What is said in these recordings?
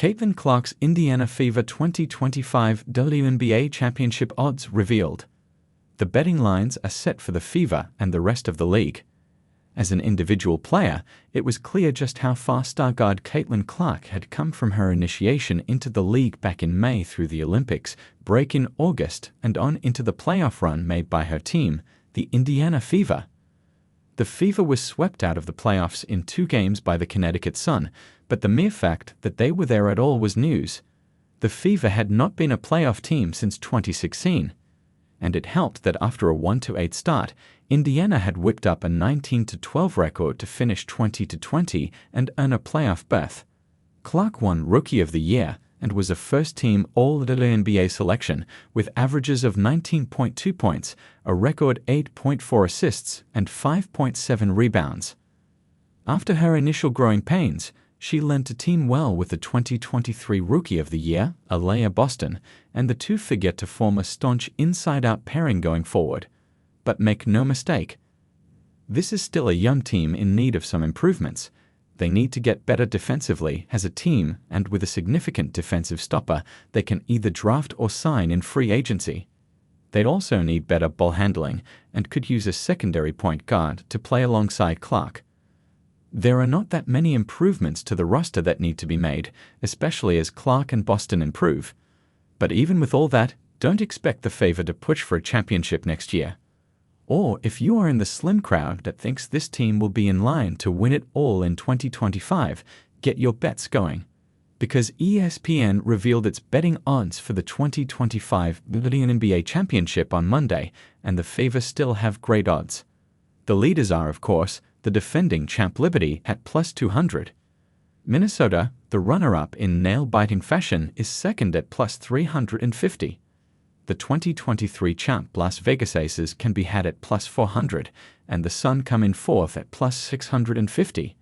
Caitlin Clark's Indiana Fever 2025 WNBA Championship odds revealed. The betting lines are set for the Fever and the rest of the league. As an individual player, it was clear just how far star guard Caitlin Clark had come from her initiation into the league back in May through the Olympics break in August and on into the playoff run made by her team, the Indiana Fever. The Fever was swept out of the playoffs in 2 games by the Connecticut Sun, but the mere fact that they were there at all was news. The Fever had not been a playoff team since 2016. And it helped that after a 1-8 start, Indiana had whipped up a 19-12 record to finish 20-20 and earn a playoff berth. Clark won Rookie of the Year and was a first-team All-WNBA selection with averages of 19.2 points, a record 8.4 assists, and 5.7 rebounds. After her initial growing pains, she lent the team well with the 2023 Rookie of the Year, Alea Boston, and the two figure to form a staunch inside-out pairing going forward. But make no mistake, this is still a young team in need of some improvements. They need to get better defensively as a team, and with a significant defensive stopper they can either draft or sign in free agency. They'd also need better ball handling and could use a secondary point guard to play alongside Clark. There are not that many improvements to the roster that need to be made, especially as Clark and Boston improve. But even with all that, don't expect the Fever to push for a championship next year. Or if you are in the slim crowd that thinks this team will be in line to win it all in 2025, get your bets going. Because ESPN revealed its betting odds for the 2025 WNBA Championship on Monday, and the Fever still have great odds. The leaders are, of course, the defending champ Liberty at +200. Minnesota, the runner-up in nail-biting fashion, is second at +350. The 2023 champ Las Vegas Aces can be had at +400, and the Sun come in fourth at +650.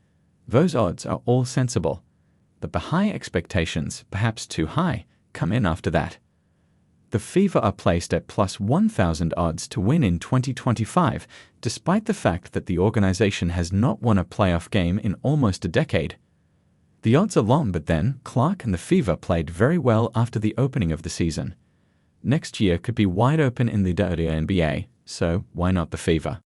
Those odds are all sensible, but the high expectations, perhaps too high, come in after that. The Fever are placed at +1,000 odds to win in 2025, despite the fact that the organization has not won a playoff game in almost a decade. The odds are long, but then Clark and the Fever played very well after the opening of the season. Next year could be wide open in the WNBA, so why not the Fever?